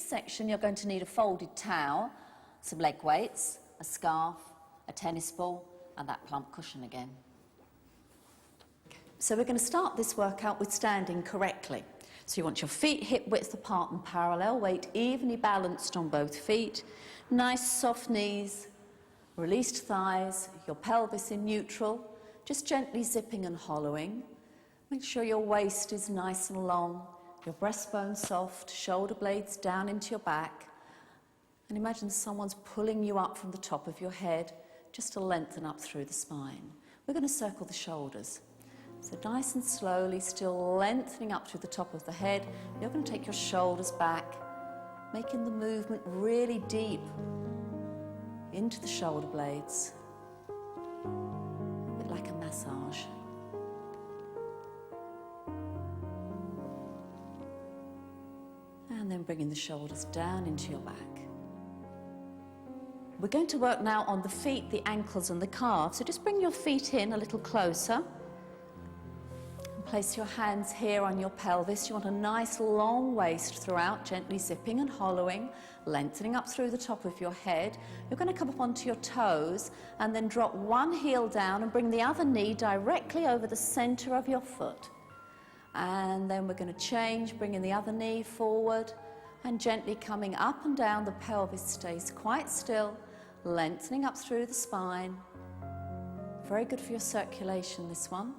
section you're going to need a folded towel, some leg weights, a scarf, a tennis ball and that plump cushion again. So we're going to start this workout with standing correctly. So you want your feet hip width apart and parallel, weight evenly balanced on both feet, nice soft knees, released thighs, your pelvis in neutral, just gently zipping and hollowing. Make sure your waist is nice and long, your breastbone soft, shoulder blades down into your back, and imagine someone's pulling you up from the top of your head just to lengthen up through the spine. We're going to circle the shoulders. So nice and slowly, still lengthening up through the top of the head. You're going to take your shoulders back, making the movement really deep into the shoulder blades, a bit like a massage. And then bringing the shoulders down into your back. We're going to work now on the feet, the ankles and the calves. So just bring your feet in a little closer. And place your hands here on your pelvis. You want a nice long waist throughout, gently zipping and hollowing, lengthening up through the top of your head. You're going to come up onto your toes and then drop one heel down and bring the other knee directly over the center of your foot. And then we're going to change, bringing the other knee forward and gently coming up and down. The pelvis stays quite still, lengthening up through the spine. Very good for your circulation, this one.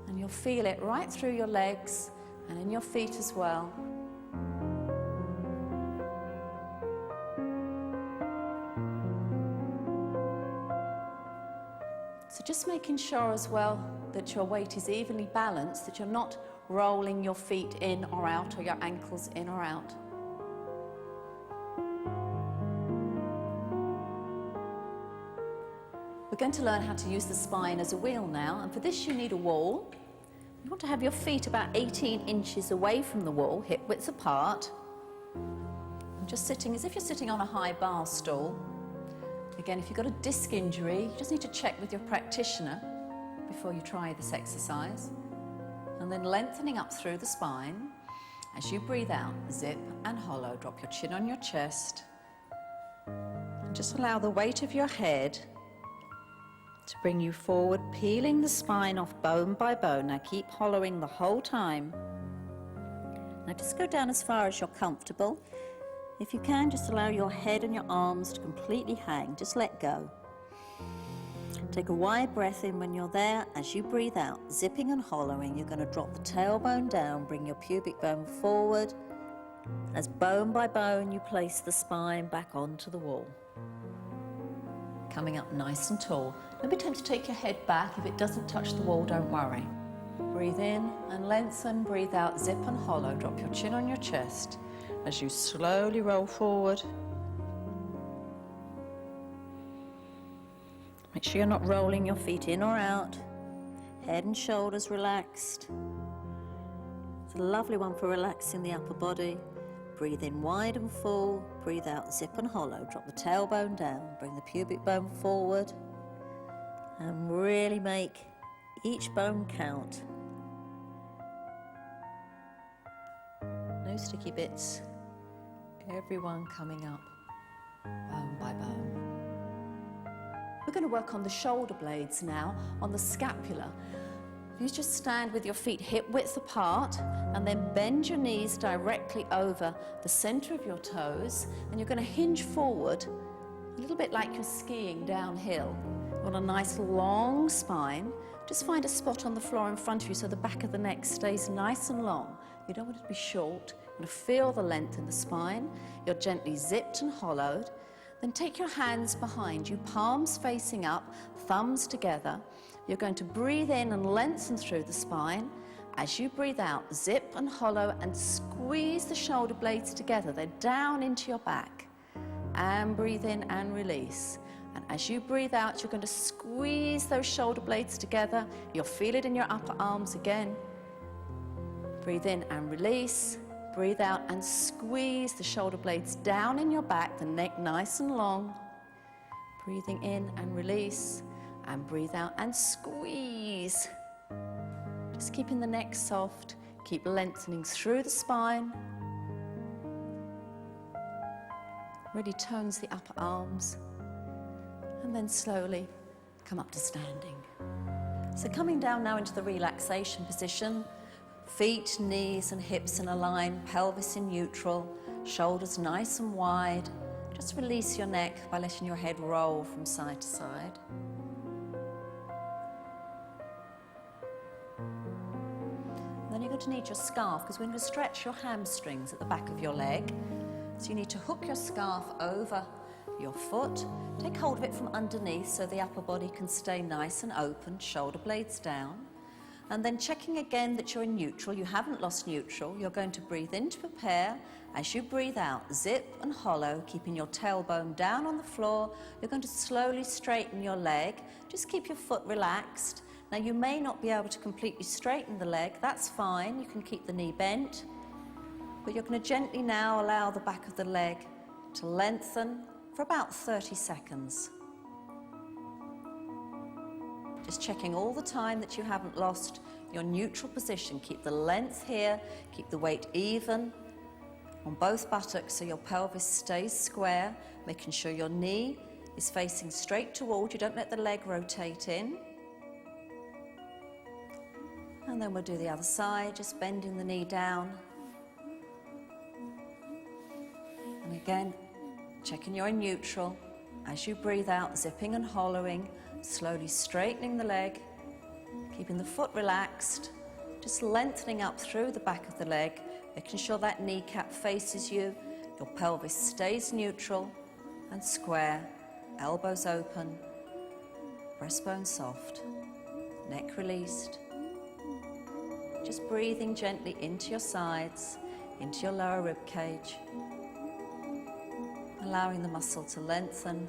And you'll feel it right through your legs and in your feet as well. So just making sure as well that your weight is evenly balanced, that you're not rolling your feet in or out or your ankles in or out. We're going to learn how to use the spine as a wheel now, and for this you need a wall. You want to have your feet about 18 inches away from the wall, hip widths apart. And just sitting as if you're sitting on a high bar stool. Again, if you've got a disc injury, you just need to check with your practitioner before you try this exercise. And then lengthening up through the spine. As you breathe out, zip and hollow. Drop your chin on your chest. And just allow the weight of your head to bring you forward, peeling the spine off bone by bone. Now keep hollowing the whole time. Now just go down as far as you're comfortable. If you can, just allow your head and your arms to completely hang. Just let go. Take a wide breath in when you're there. As you breathe out, zipping and hollowing, you're going to drop the tailbone down, bring your pubic bone forward. As bone by bone, you place the spine back onto the wall. Coming up nice and tall. Don't be tempted to take your head back. If it doesn't touch the wall, don't worry. Breathe in and lengthen. Breathe out, zip and hollow. Drop your chin on your chest as you slowly roll forward. Make sure you're not rolling your feet in or out. Head and shoulders relaxed. It's a lovely one for relaxing the upper body. Breathe in wide and full. Breathe out, zip and hollow. Drop the tailbone down. Bring the pubic bone forward. And really make each bone count. No sticky bits. Everyone coming up bone by bone. We're going to work on the shoulder blades now, on the scapula. You just stand with your feet hip width apart and then bend your knees directly over the center of your toes, and you're going to hinge forward a little bit like you're skiing downhill. You want a nice long spine. Just find a spot on the floor in front of you so the back of the neck stays nice and long. You don't want it to be short. You're going to feel the length in the spine. You're gently zipped and hollowed. Then take your hands behind you, palms facing up, thumbs together. You're going to breathe in and lengthen through the spine. As you breathe out, zip and hollow and squeeze the shoulder blades together. They're down into your back. And breathe in and release. And as you breathe out, you're going to squeeze those shoulder blades together. You'll feel it in your upper arms again. Breathe in and release. Breathe out and squeeze the shoulder blades down in your back, the neck nice and long. Breathing in and release, and breathe out and squeeze. Just keeping the neck soft, keep lengthening through the spine. Really tones the upper arms. And then slowly come up to standing. So coming down now into the relaxation position, feet, knees and hips in a line, pelvis in neutral, shoulders nice and wide. Just release your neck by letting your head roll from side to side. And then you're going to need your scarf because we're going to stretch your hamstrings at the back of your leg. So you need to hook your scarf over your foot, take hold of it from underneath so the upper body can stay nice and open, shoulder blades down. And then checking again that you're in neutral, you haven't lost neutral, you're going to breathe in to prepare. As you breathe out, zip and hollow, keeping your tailbone down on the floor. You're going to slowly straighten your leg, just keep your foot relaxed. Now you may not be able to completely straighten the leg, that's fine, you can keep the knee bent. But you're going to gently now allow the back of the leg to lengthen for about 30 seconds. Just checking all the time that you haven't lost your neutral position. Keep the length here, keep the weight even on both buttocks so your pelvis stays square, making sure your knee is facing straight toward you. Don't let the leg rotate in. And then we'll do the other side, just bending the knee down. And again, checking you're in neutral. As you breathe out, zipping and hollowing, slowly straightening the leg, keeping the foot relaxed, just lengthening up through the back of the leg, making sure that kneecap faces you, your pelvis stays neutral and square, elbows open, breastbone soft, neck released. Just breathing gently into your sides, into your lower rib cage, allowing the muscle to lengthen.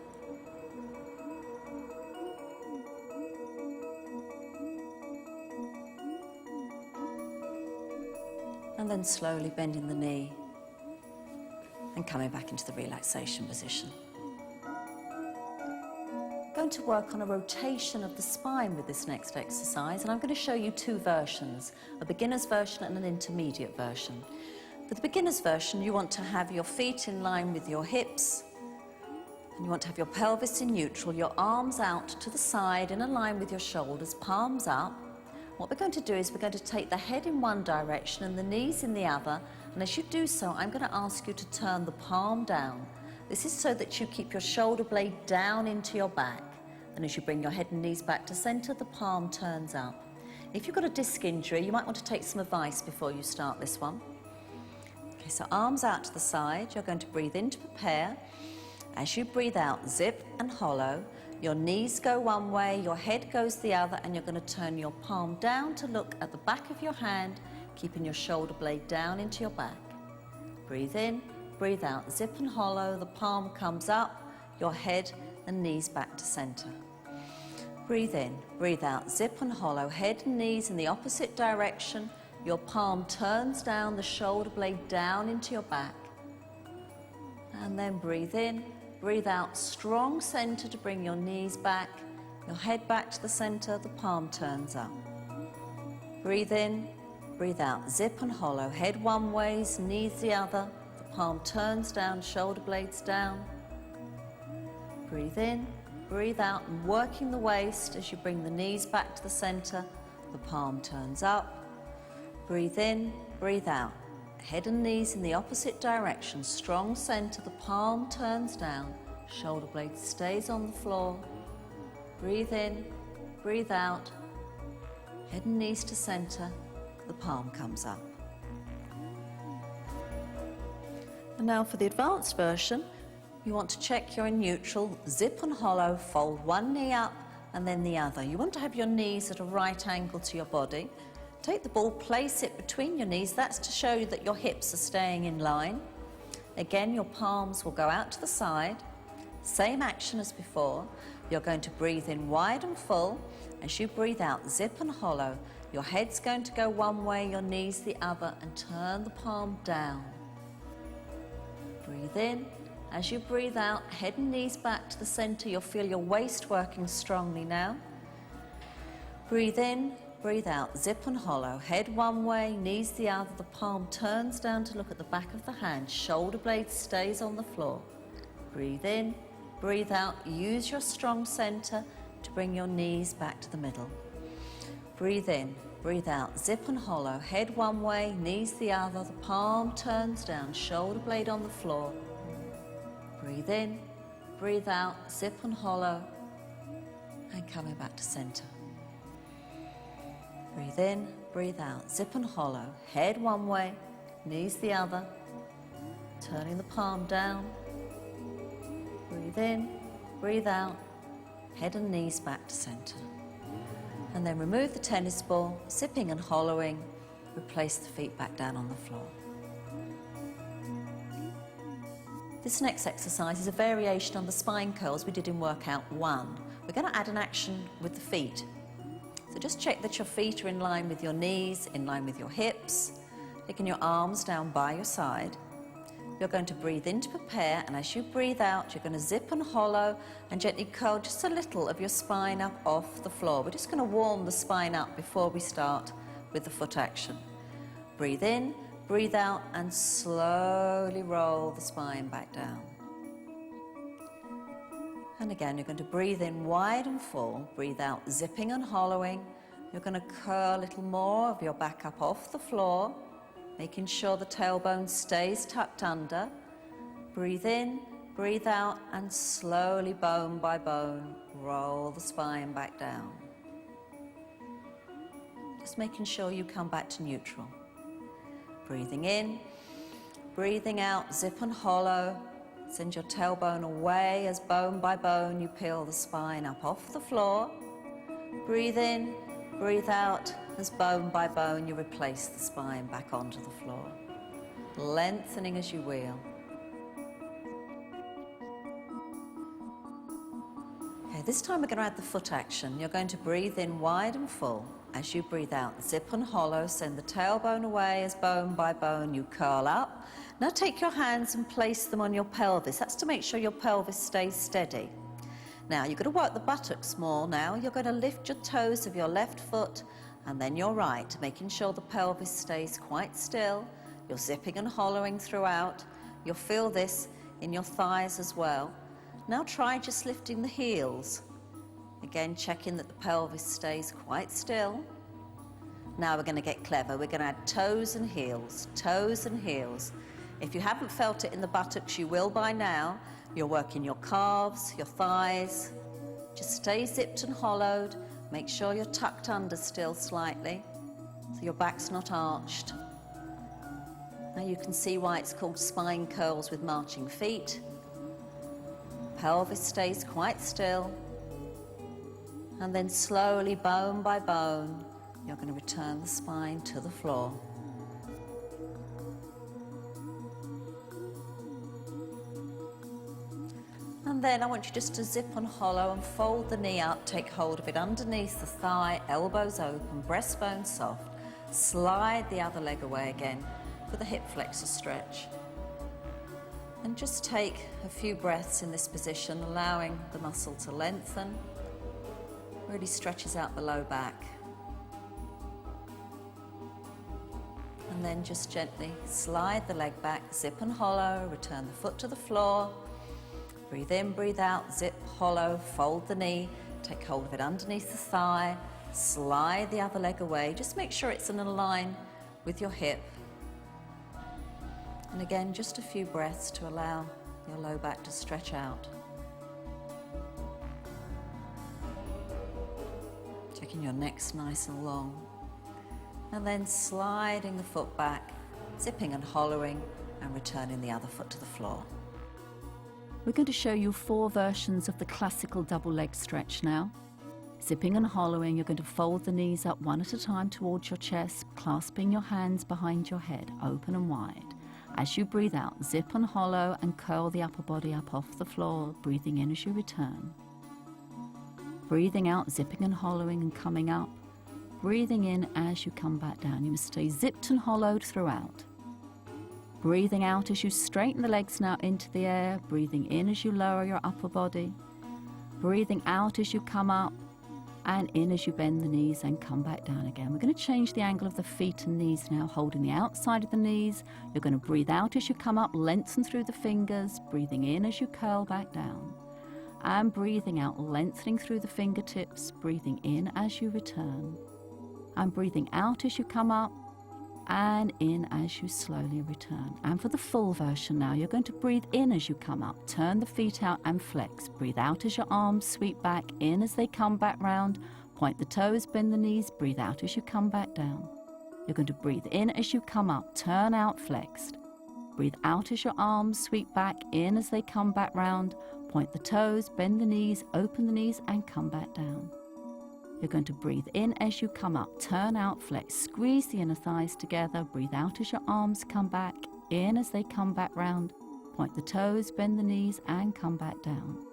And then slowly bending the knee and coming back into the relaxation position. I'm going to work on a rotation of the spine with this next exercise, and I'm going to show you two versions, a beginner's version and an intermediate version. For the beginner's version, you want to have your feet in line with your hips, and you want to have your pelvis in neutral, your arms out to the side in a line with your shoulders, palms up. What we're going to do is we're going to take the head in one direction and the knees in the other, and as you do so, I'm going to ask you to turn the palm down. This is so that you keep your shoulder blade down into your back, and as you bring your head and knees back to center, the palm turns up. If you've got a disc injury, you might want to take some advice before you start this one. Okay, so arms out to the side, you're going to breathe in to prepare. As you breathe out, zip and hollow. Your knees go one way, your head goes the other, and you're going to turn your palm down to look at the back of your hand, keeping your shoulder blade down into your back. Breathe in, breathe out, zip and hollow, the palm comes up, your head and knees back to center. Breathe in, breathe out, zip and hollow, head and knees in the opposite direction, your palm turns down, the shoulder blade down into your back. And then breathe in, breathe out, strong center to bring your knees back, your head back to the center, the palm turns up. Breathe in, breathe out, zip and hollow, head one way, knees the other, the palm turns down, shoulder blades down. Breathe in, breathe out, and working the waist as you bring the knees back to the center, the palm turns up. Breathe in, breathe out. Head and knees in the opposite direction, strong center, the palm turns down, shoulder blade stays on the floor. Breathe in, breathe out, head and knees to center, the palm comes up. And now for the advanced version, you want to check you're in neutral, zip and hollow, fold one knee up and then the other. You want to have your knees at a right angle to your body. Take the ball, place it between your knees. That's to show you that your hips are staying in line. Again, your palms will go out to the side. Same action as before. You're going to breathe in wide and full. As you breathe out, zip and hollow. Your head's going to go one way, your knees the other, and turn the palm down. Breathe in. As you breathe out, head and knees back to the center. You'll feel your waist working strongly now. Breathe in. Breathe out, zip and hollow, head one way, knees the other, the palm turns down to look at the back of the hand, shoulder blade stays on the floor. Breathe in, breathe out. Use your strong center to bring your knees back to the middle. Breathe in, breathe out. Zip and hollow. Head one way, knees the other. The palm turns down, shoulder blade on the floor. Breathe in, breathe out. Zip and hollow. And coming back to center. Breathe in, breathe out. Zip and hollow. Head one way, knees the other. Turning the palm down. Breathe in, breathe out. Head and knees back to center. And then remove the tennis ball, zipping and hollowing. Replace the feet back down on the floor. This next exercise is a variation on the spine curls we did in workout 1. We're going to add an action with the feet. So just check that your feet are in line with your knees, in line with your hips, taking your arms down by your side. You're going to breathe in to prepare, and as you breathe out, you're going to zip and hollow and gently curl just a little of your spine up off the floor. We're just going to warm the spine up before we start with the foot action. Breathe in, breathe out, and slowly roll the spine back down. And again, you're going to breathe in wide and full, breathe out, zipping and hollowing. You're going to curl a little more of your back up off the floor, making sure the tailbone stays tucked under. Breathe in, breathe out, and slowly, bone by bone, roll the spine back down. Just making sure you come back to neutral. Breathing in, breathing out, zip and hollow. Send your tailbone away as bone by bone you peel the spine up off the floor. Breathe in, breathe out as bone by bone you replace the spine back onto the floor. Lengthening as you wheel. Okay, this time we're going to add the foot action. You're going to breathe in wide and full. As you breathe out, zip and hollow, send the tailbone away as bone by bone you curl up. Now take your hands and place them on your pelvis. That's to make sure your pelvis stays steady. Now you're going to work the buttocks more now. You're going to lift your toes of your left foot and then your right, making sure the pelvis stays quite still. You're zipping and hollowing throughout. You'll feel this in your thighs as well. Now try just lifting the heels. Again, checking that the pelvis stays quite still. Now we're going to get clever. We're going to add toes and heels, toes and heels. If you haven't felt it in the buttocks, you will by now. You're working your calves, your thighs. Just stay zipped and hollowed. Make sure you're tucked under still slightly, so your back's not arched. Now you can see why it's called spine curls with marching feet. Pelvis stays quite still. And then slowly, bone by bone, you're going to return the spine to the floor. And then I want you just to zip and hollow and fold the knee up, take hold of it underneath the thigh, elbows open, breastbone soft. Slide the other leg away again for the hip flexor stretch. And just take a few breaths in this position, allowing the muscle to lengthen. Really stretches out the low back. And then just gently slide the leg back, zip and hollow, return the foot to the floor. Breathe in, breathe out, zip, hollow, fold the knee, take hold of it underneath the thigh, slide the other leg away. Just make sure it's in a line with your hip. And again, just a few breaths to allow your low back to stretch out. Checking your neck's nice and long. And then sliding the foot back, zipping and hollowing, and returning the other foot to the floor. We're going to show you 4 versions of the classical double leg stretch now. Zipping and hollowing, you're going to fold the knees up one at a time towards your chest, clasping your hands behind your head, open and wide. As you breathe out, zip and hollow and curl the upper body up off the floor, breathing in as you return. Breathing out, zipping and hollowing and coming up. Breathing in as you come back down. You must stay zipped and hollowed throughout. Breathing out as you straighten the legs now into the air. Breathing in as you lower your upper body. Breathing out as you come up. and in as you bend the knees and come back down again. We're going to change the angle of the feet and knees now, holding the outside of the knees. You're going to breathe out as you come up, lengthen through the fingers, breathing in as you curl back down, and breathing out, lengthening through the fingertips, breathing in as you return, and breathing out as you come up, and in as you slowly return. And for the full version now, you're going to breathe in as you come up, turn the feet out and flex. Breathe out as your arms sweep back, in as they come back round, point the toes, bend the knees, breathe out as you come back down. You're going to breathe in as you come up, turn out, flexed. Breathe out as your arms sweep back, in as they come back round, point the toes, bend the knees, open the knees and come back down. You're going to breathe in as you come up, turn out, flex, squeeze the inner thighs together, breathe out as your arms come back, in as they come back round, point the toes, bend the knees and come back down.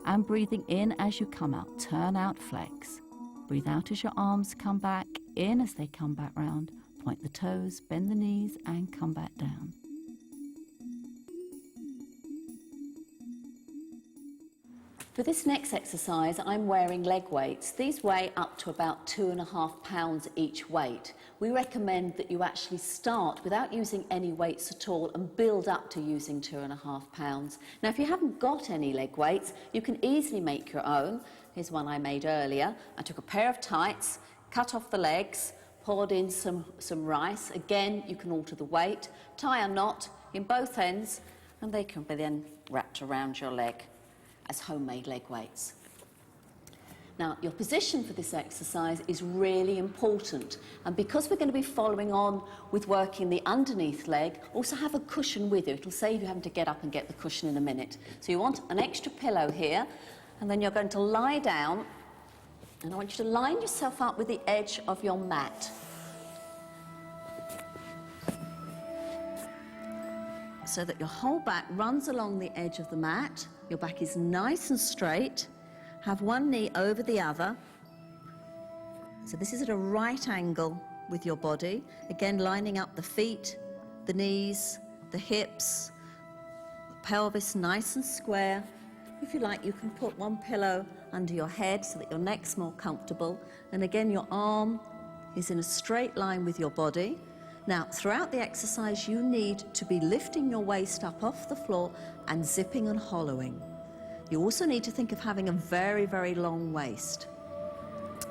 And breathing in as you come up, turn out, flex. Breathe out as your arms come back, in as they come back round, point the toes, bend the knees and come back down. For this next exercise, I'm wearing leg weights. These weigh up to about 2.5 pounds each weight. We recommend that you actually start without using any weights at all and build up to using 2.5 pounds. Now, if you haven't got any leg weights, you can easily make your own. Here's one I made earlier. I took a pair of tights, cut off the legs, poured in some rice. Again, you can alter the weight. Tie a knot in both ends, and they can be then wrapped around your leg as homemade leg weights. Now, your position for this exercise is really important, and because we're going to be following on with working the underneath leg, also have a cushion with you. It'll save you having to get up and get the cushion in a minute. So you want an extra pillow here, and then you're going to lie down, and I want you to line yourself up with the edge of your mat. So that your whole back runs along the edge of the mat. Your back is nice and straight. Have one knee over the other. So this is at a right angle with your body. Again, lining up the feet, the knees, the hips, the pelvis nice and square. If you like, you can put one pillow under your head so that your neck's more comfortable. And again, your arm is in a straight line with your body. Now, throughout the exercise, you need to be lifting your waist up off the floor and zipping and hollowing. You also need to think of having a very, very long waist.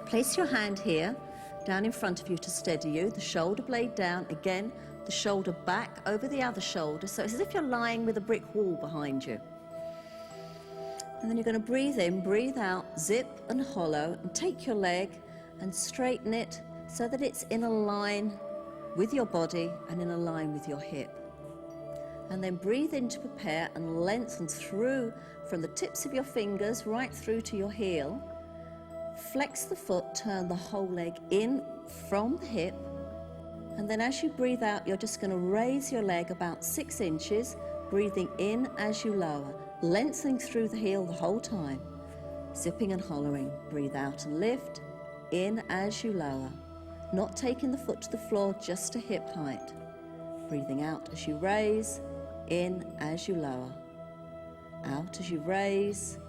Place your hand here, down in front of you to steady you, the shoulder blade down, again, the shoulder back over the other shoulder, so it's as if you're lying with a brick wall behind you. And then you're going to breathe in, breathe out, zip and hollow, and take your leg and straighten it so that it's in a line with your body and in a line with your hip. And then breathe in to prepare and lengthen through from the tips of your fingers right through to your heel. Flex the foot, turn the whole leg in from the hip. And then as you breathe out, you're just going to raise your leg about 6 inches, breathing in as you lower, lengthening through the heel the whole time, zipping and hollowing. Breathe out and lift, in as you lower. Not taking the foot to the floor, just to hip height. Breathing out as you raise, in as you lower. Out as you raise,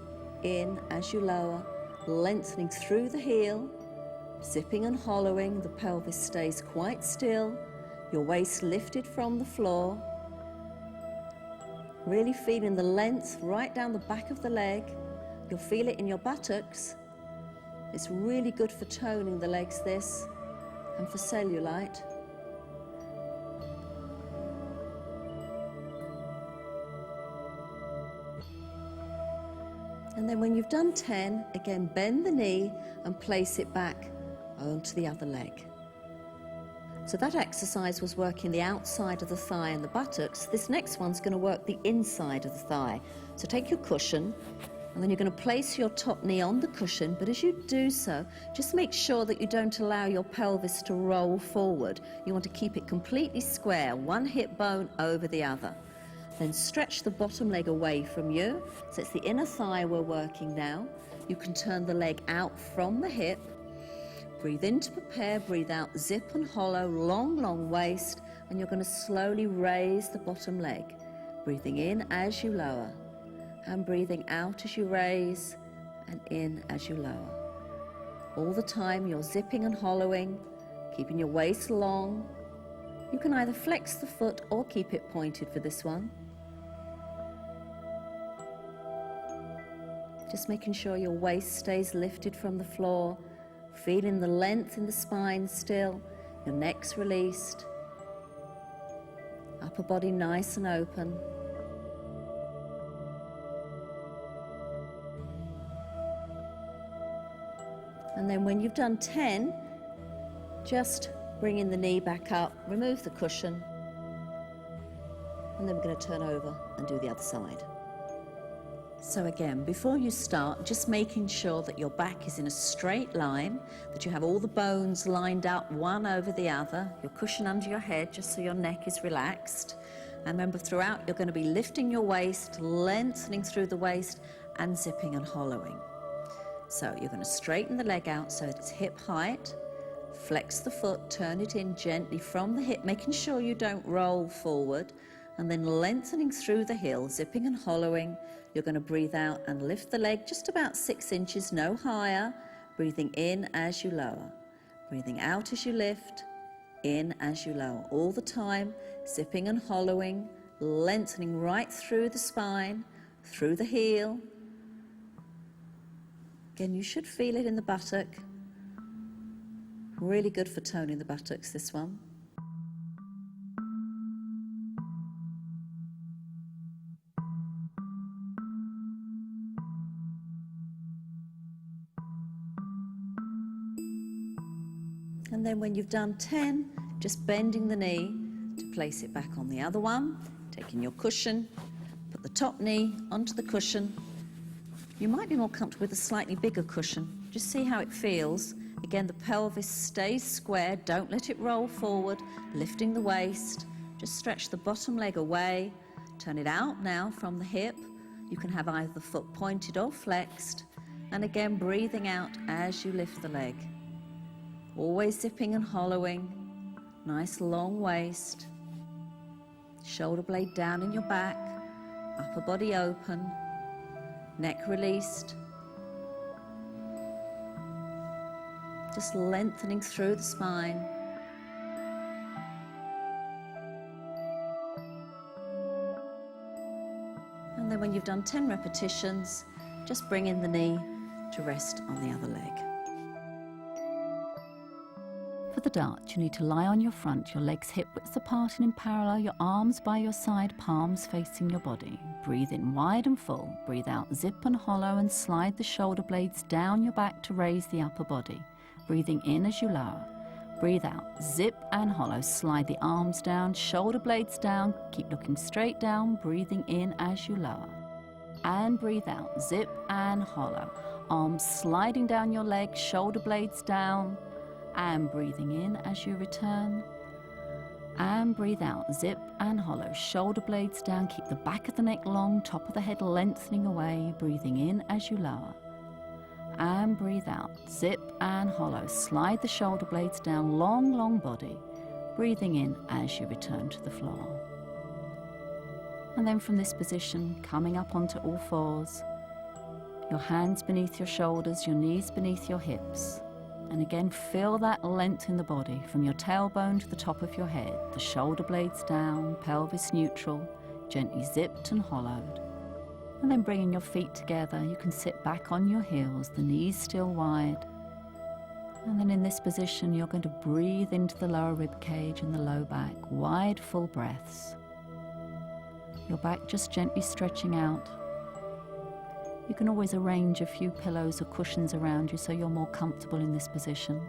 in as you lower, lengthening through the heel, zipping and hollowing. The pelvis stays quite still, your waist lifted from the floor. Really feeling the length right down the back of the leg. You'll feel it in your buttocks. It's really good for toning the legs, this, and for cellulite. And then when you've done 10, again bend the knee and place it back onto the other leg. So that exercise was working the outside of the thigh and the buttocks. This next one's going to work the inside of the thigh. So take your cushion, and then you're going to place your top knee on the cushion, but as you do so, just make sure that you don't allow your pelvis to roll forward. You want to keep it completely square, one hip bone over the other. Then stretch the bottom leg away from you, so it's the inner thigh we're working now. You can turn the leg out from the hip. Breathe in to prepare, breathe out, zip and hollow, long, long waist, and you're going to slowly raise the bottom leg. Breathing in as you lower, and breathing out as you raise, and in as you lower. All the time you're zipping and hollowing, keeping your waist long. You can either flex the foot or keep it pointed for this one. Just making sure your waist stays lifted from the floor, feeling the length in the spine still, your neck's released, upper body nice and open. And then when you've done 10, just bringing the knee back up, remove the cushion, and then we're going to turn over and do the other side. So again, before you start, just making sure that your back is in a straight line, that you have all the bones lined up one over the other, your cushion under your head just so your neck is relaxed. And remember, throughout you're going to be lifting your waist, lengthening through the waist and zipping and hollowing. So you're going to straighten the leg out so it's hip height, flex the foot, turn it in gently from the hip, making sure you don't roll forward, and then lengthening through the heel, zipping and hollowing. You're going to breathe out and lift the leg just about 6 inches, no higher, breathing in as you lower, breathing out as you lift, in as you lower, all the time, zipping and hollowing, lengthening right through the spine, through the heel. Again, you should feel it in the buttock. Really good for toning the buttocks, this one. And then when you've done 10, just bending the knee to place it back on the other one, taking your cushion, put the top knee onto the cushion. You might be more comfortable with a slightly bigger cushion. Just see how it feels. Again, the pelvis stays square, don't let it roll forward, lifting the waist. Just stretch the bottom leg away, turn it out now from the hip. You can have either the foot pointed or flexed. And again, breathing out as you lift the leg. Always zipping and hollowing, nice long waist, shoulder blade down in your back, upper body open, neck released, just lengthening through the spine. And then when you've done 10 repetitions, just bring in the knee to rest on the other leg. For the dart, you need to lie on your front, your legs hip widths apart and in parallel, your arms by your side, palms facing your body. Breathe in wide and full. Breathe out, zip and hollow, and slide the shoulder blades down your back to raise the upper body. Breathing in as you lower. Breathe out, zip and hollow. Slide the arms down, shoulder blades down. Keep looking straight down, breathing in as you lower. And breathe out, zip and hollow. Arms sliding down your legs, shoulder blades down. And breathing in as you return. And breathe out, zip and hollow, shoulder blades down, keep the back of the neck long, top of the head lengthening away, breathing in as you lower. And breathe out, zip and hollow, slide the shoulder blades down, long, long body, breathing in as you return to the floor. And then from this position, coming up onto all fours, your hands beneath your shoulders, your knees beneath your hips. And again, feel that length in the body from your tailbone to the top of your head, the shoulder blades down, pelvis neutral, gently zipped and hollowed. And then bringing your feet together, you can sit back on your heels, the knees still wide. And then in this position, you're going to breathe into the lower rib cage and the low back, wide, full breaths. Your back just gently stretching out. You can always arrange a few pillows or cushions around you so you're more comfortable in this position.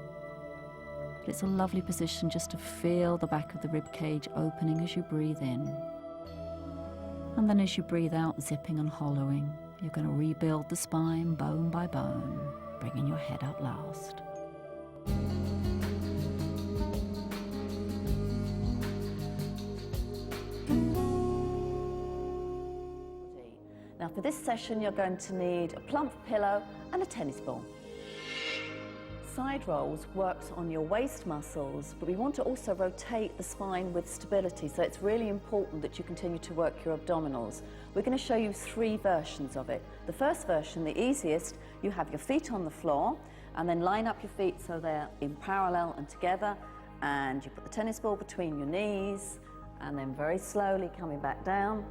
But it's a lovely position just to feel the back of the rib cage opening as you breathe in. And then as you breathe out, zipping and hollowing, you're going to rebuild the spine bone by bone, bringing your head up last. Now for this session, you're going to need a plump pillow and a tennis ball. Side rolls works on your waist muscles, but we want to also rotate the spine with stability, so it's really important that you continue to work your abdominals. We're going to show you 3 versions of it. The first version, the easiest, you have your feet on the floor, And then line up your feet so they're in parallel and together, and you put the tennis ball between your knees, and then very slowly coming back down.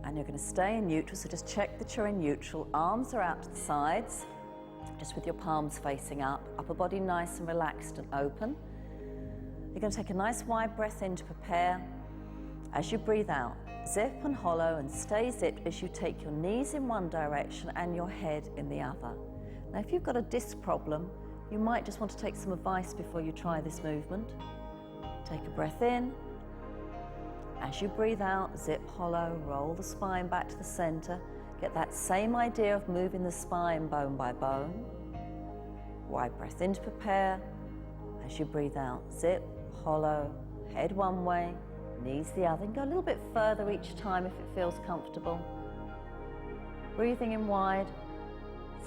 And you're going to stay in neutral, so just check that you're in neutral. Arms are out to the sides, just with your palms facing up. Upper body nice and relaxed and open. You're going to take a nice wide breath in to prepare. As you breathe out, zip and hollow and stay zipped as you take your knees in one direction and your head in the other. Now, if you've got a disc problem, you might just want to take some advice before you try this movement. Take a breath in. As you breathe out, zip hollow, roll the spine back to the center. Get that same idea of moving the spine bone by bone. Wide breath in to prepare. As you breathe out, zip, hollow, head one way, knees the other. And go a little bit further each time if it feels comfortable. Breathing in wide,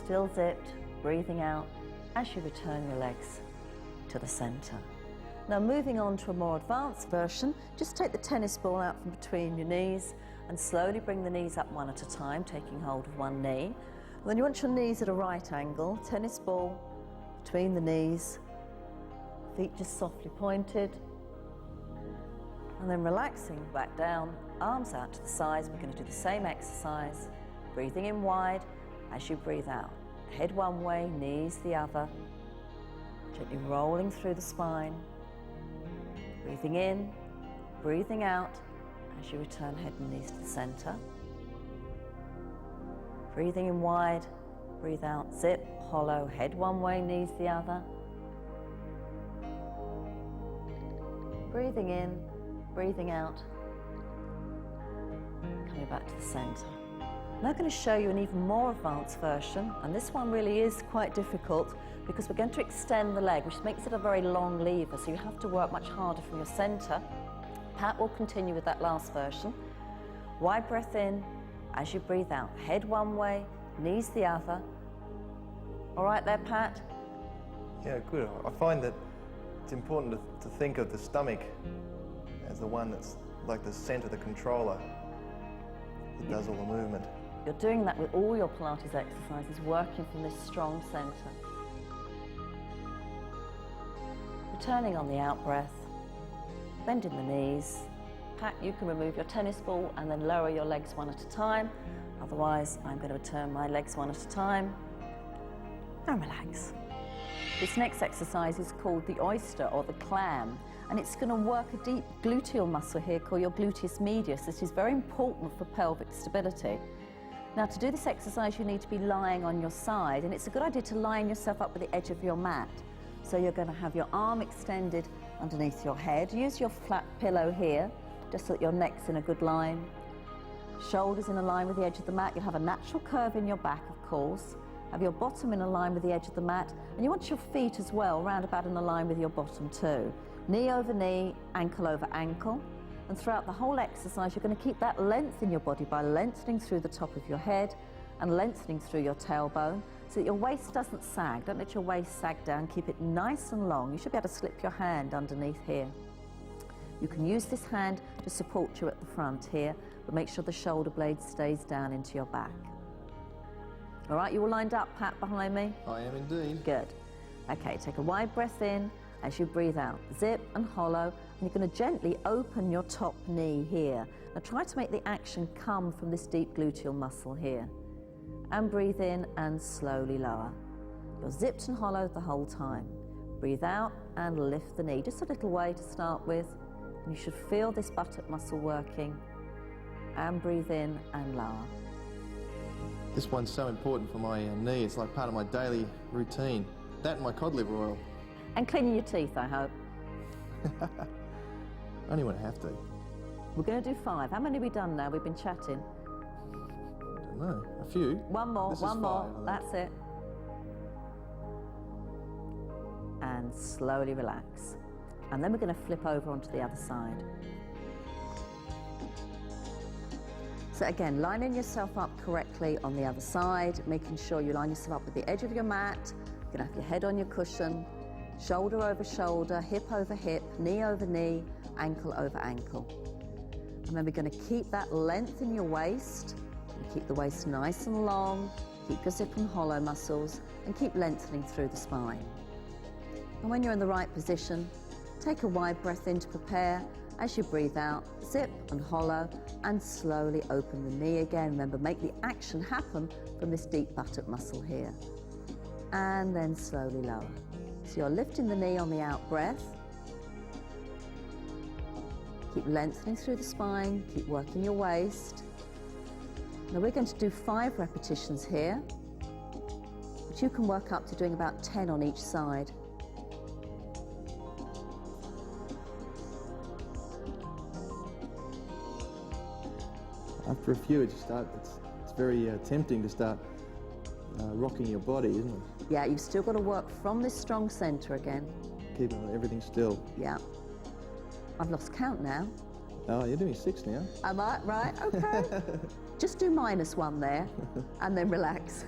still zipped, breathing out as you return your legs to the center. Now, moving on to a more advanced version, just take the tennis ball out from between your knees and slowly bring the knees up one at a time, taking hold of one knee. And then you want your knees at a right angle, tennis ball between the knees, feet just softly pointed. And then relaxing back down, arms out to the sides. We're going to do the same exercise, breathing in wide as you breathe out. Head one way, knees the other, gently rolling through the spine. Breathing in, breathing out as you return head and knees to the center. Breathing in wide, breathe out, zip, hollow, head one way, knees the other. Breathing in, breathing out, coming back to the center. Now I'm going to show you an even more advanced version, and this one really is quite difficult because we're going to extend the leg, which makes it a very long lever, so you have to work much harder from your center. Pat will continue with that last version. Wide breath in as you breathe out. Head one way, knees the other. All right there, Pat? Yeah, good. I find that it's important to think of the stomach as the one that's like the center, the controller that does all the movement. You're doing that with all your Pilates exercises, working from this strong center. Returning on the out breath, bending the knees. Pat, you can remove your tennis ball and then lower your legs one at a time. Otherwise, I'm going to return my legs one at a time and relax. This next exercise is called the oyster or the clam, and it's going to work a deep gluteal muscle here called your gluteus medius. This is very important for pelvic stability. Now, to do this exercise, you need to be lying on your side, and it's a good idea to line yourself up with the edge of your mat. So you're going to have your arm extended underneath your head. Use your flat pillow here, just so that your neck's in a good line. Shoulders in a line with the edge of the mat. You'll have a natural curve in your back, of course. Have your bottom in a line with the edge of the mat, and you want your feet as well round about in a line with your bottom too. Knee over knee, ankle over ankle. And throughout the whole exercise, you're going to keep that length in your body by lengthening through the top of your head and lengthening through your tailbone so that your waist doesn't sag. Don't let your waist sag down. Keep it nice and long. You should be able to slip your hand underneath here. You can use this hand to support you at the front here, but make sure the shoulder blade stays down into your back. All right, you all lined up, Pat, behind me? I am indeed. Good. Okay, take a wide breath in as you breathe out. Zip and hollow, and you're going to gently open your top knee here. Now try to make the action come from this deep gluteal muscle here. And breathe in and slowly lower. You're zipped and hollow the whole time. Breathe out and lift the knee, just a little way to start with. And you should feel this buttock muscle working. And breathe in and lower. This one's so important for my knee. It's like part of my daily routine. That and my cod liver oil. And cleaning your teeth, I hope. Only when I have to. We're going to do 5. How many have we done now? We've been chatting. I don't know. A few. One more, This is one more. 5, That's it. And slowly relax. And then we're going to flip over onto the other side. So again, lining yourself up correctly on the other side, making sure you line yourself up with the edge of your mat. You're going to have your head on your cushion, shoulder over shoulder, hip over hip, knee over knee, ankle over ankle. And then we're going to keep that length in your waist. Keep the waist nice and long. Keep your zip and hollow muscles and keep lengthening through the spine. And when you're in the right position, take a wide breath in to prepare. As you breathe out, zip and hollow and slowly open the knee again. Remember, make the action happen from this deep buttock muscle here. And then slowly lower. So you're lifting the knee on the out breath. Keep lengthening through the spine, keep working your waist. Now we're going to do 5 repetitions here, but you can work up to doing about 10 on each side. After a few, it's very tempting to start rocking your body, isn't it? Yeah, you've still got to work from this strong centre again. Keeping everything still. Yeah. I've lost count now. Oh, you're doing 6 now. Am I? Right, okay. Just do -1 there and then relax.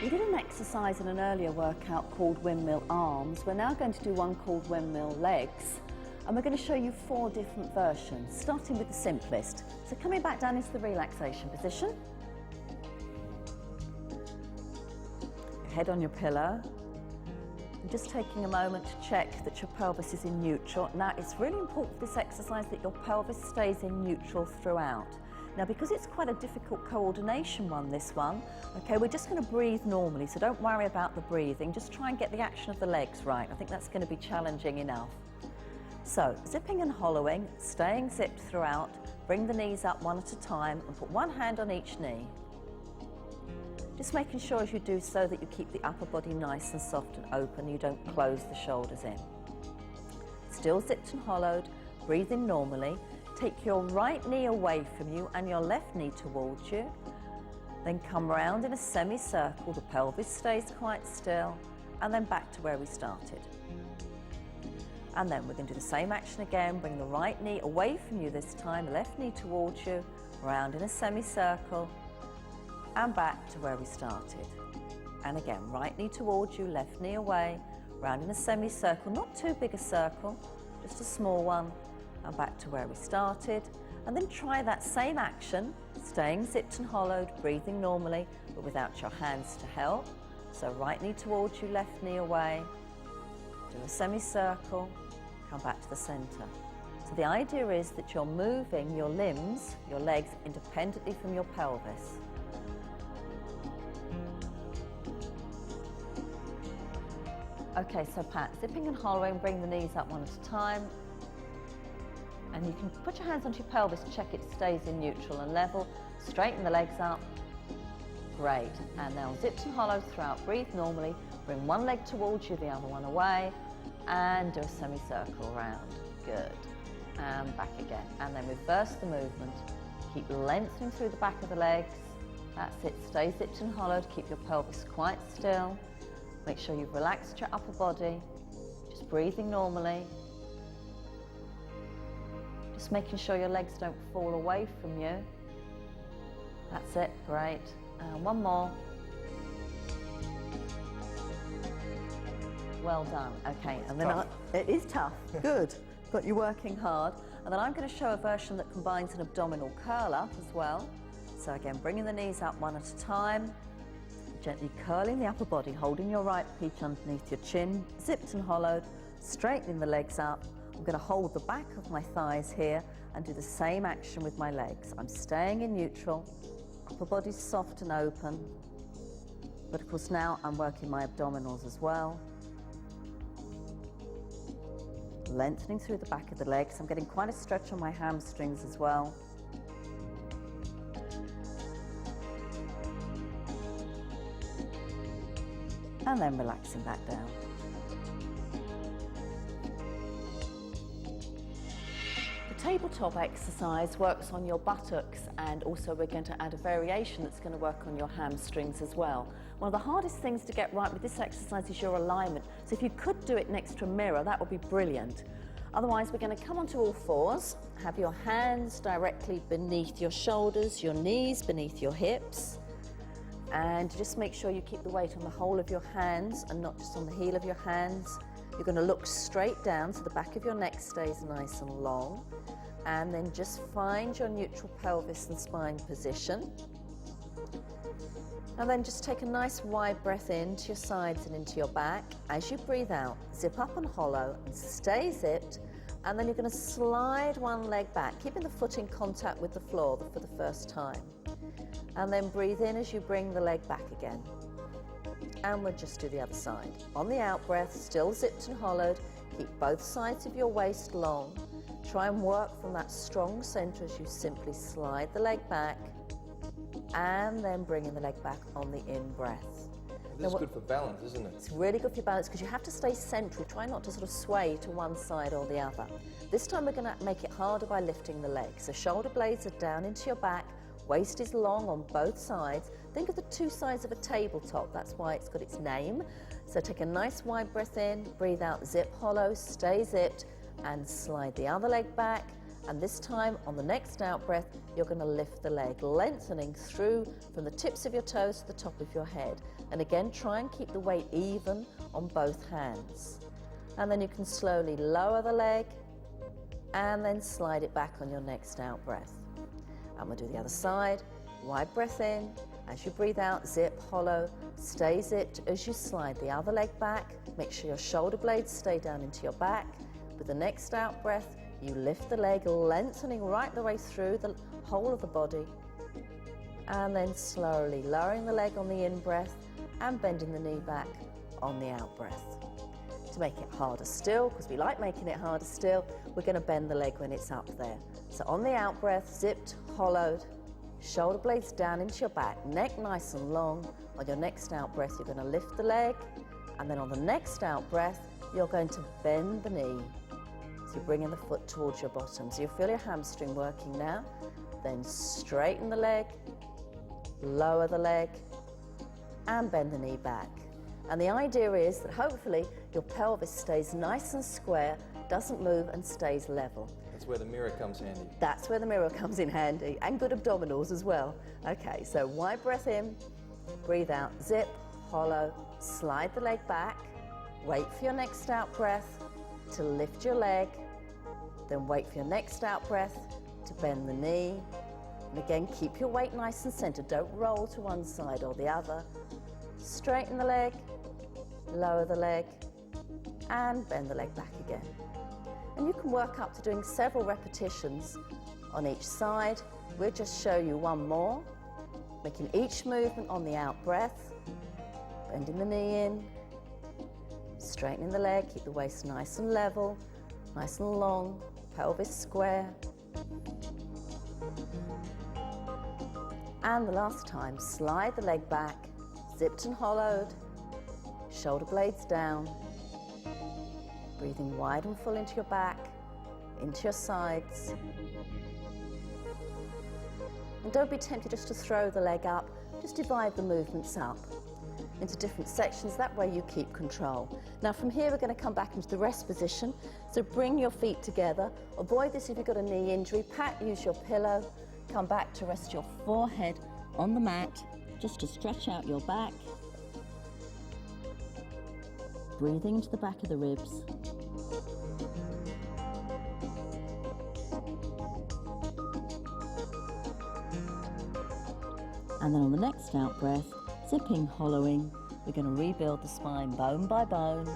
We did an exercise in an earlier workout called Windmill arms. We're now going to do one called Windmill legs. And we're going to show you 4 different versions, starting with the simplest. So coming back down into the relaxation position. Head on your pillow. And just taking a moment to check that your pelvis is in neutral. Now, it's really important for this exercise that your pelvis stays in neutral throughout. Now, because it's quite a difficult coordination one, this one, okay, we're just going to breathe normally, so don't worry about the breathing. Just try and get the action of the legs right. I think that's going to be challenging enough. So, zipping and hollowing, staying zipped throughout, bring the knees up one at a time and put one hand on each knee. Just making sure as you do so that you keep the upper body nice and soft and open, you don't close the shoulders in. Still zipped and hollowed, breathing normally. Take your right knee away from you and your left knee towards you. Then come round in a semicircle, the pelvis stays quite still, and then back to where we started. And then we're going to do the same action again, bring the right knee away from you this time, left knee towards you, round in a semicircle, and back to where we started. And again, right knee towards you, left knee away, round in a semicircle, not too big a circle, just a small one, and back to where we started. And then try that same action, staying zipped and hollowed, breathing normally, but without your hands to help. So right knee towards you, left knee away, do a semicircle, come back to the center. So the idea is that you're moving your limbs, your legs, independently from your pelvis. Okay, so Pat, zipping and hollowing, bring the knees up one at a time. And you can put your hands onto your pelvis, check it stays in neutral and level. Straighten the legs up. Great. And now zipped and hollowed throughout. Breathe normally. Bring one leg towards you, the other one away. And do a semicircle round. Good. And back again. And then reverse the movement. Keep lengthening through the back of the legs. That's it. Stay zipped and hollowed. Keep your pelvis quite still. Make sure you've relaxed your upper body. Just breathing normally. Just making sure your legs don't fall away from you. That's it, great. And one more. Well done, okay. And then it is tough, good. Got you working hard. And then I'm going to show a version that combines an abdominal curl up as well. So again, bringing the knees up one at a time. Gently curling the upper body, holding your right peach underneath your chin, zipped and hollowed, straightening the legs up. I'm going to hold the back of my thighs here and do the same action with my legs. I'm staying in neutral, upper body's soft and open, but of course now I'm working my abdominals as well. Lengthening through the back of the legs. I'm getting quite a stretch on my hamstrings as well. And then relaxing back down. The tabletop exercise works on your buttocks, and also we're going to add a variation that's going to work on your hamstrings as well. One of the hardest things to get right with this exercise is your alignment. So if you could do it next to a mirror, that would be brilliant. Otherwise, we're going to come onto all fours, have your hands directly beneath your shoulders, your knees beneath your hips. And just make sure you keep the weight on the whole of your hands and not just on the heel of your hands. You're going to look straight down so the back of your neck stays nice and long. And then just find your neutral pelvis and spine position. And then just take a nice wide breath into your sides and into your back. As you breathe out, zip up and hollow and stay zipped. And then you're going to slide one leg back, keeping the foot in contact with the floor for the first time. And then breathe in as you bring the leg back again. And we'll just do the other side. On the out breath, still zipped and hollowed. Keep both sides of your waist long. Try and work from that strong center as you simply slide the leg back and then bringing the leg back on the in-breath. This is good for balance, isn't it? It's really good for your balance because you have to stay central. Try not to sort of sway to one side or the other. This time we're going to make it harder by lifting the legs. So shoulder blades are down into your back, waist is long on both sides. Think of the two sides of a tabletop, that's why it's got its name. So take a nice wide breath in, breathe out, zip hollow, stay zipped, and slide the other leg back. And this time, on the next out breath, you're going to lift the leg, lengthening through from the tips of your toes to the top of your head. And again, try and keep the weight even on both hands. And then you can slowly lower the leg and then slide it back on your next out breath. And we'll do the other side. Wide breath in. As you breathe out, zip, hollow, stay zipped. As you slide the other leg back, make sure your shoulder blades stay down into your back. With the next out breath, you lift the leg, lengthening right the way through the whole of the body. And then slowly lowering the leg on the in-breath and bending the knee back on the out-breath. To make it harder still, because we like making it harder still, we're going to bend the leg when it's up there. So on the out-breath, zipped, hollowed, shoulder blades down into your back, neck nice and long. On your next out-breath, you're going to lift the leg, and then on the next out-breath, you're going to bend the knee. So you're bringing the foot towards your bottom. So you feel your hamstring working now. Then straighten the leg, lower the leg, and bend the knee back. And the idea is that hopefully your pelvis stays nice and square, doesn't move and stays level. That's where the mirror comes handy. That's where the mirror comes in handy, and good abdominals as well. Okay, so wide breath in, breathe out, zip, hollow, slide the leg back, wait for your next out breath to lift your leg, then wait for your next out breath to bend the knee. And again, keep your weight nice and centered. Don't roll to one side or the other. Straighten the leg, lower the leg, and bend the leg back again. And you can work up to doing several repetitions on each side. We'll just show you one more, making each movement on the out breath, bending the knee in, straightening the leg, keep the waist nice and level, nice and long, pelvis square. And the last time, slide the leg back, zipped and hollowed, shoulder blades down, breathing wide and full into your back, into your sides. And don't be tempted just to throw the leg up, just divide the movements up into different sections, that way you keep control. Now from here we're going to come back into the rest position, so bring your feet together, avoid this if you've got a knee injury, use your pillow, come back to rest your forehead on the mat, just to stretch out your back, breathing into the back of the ribs. And then on the next out breath, zipping, hollowing, we're going to rebuild the spine bone by bone.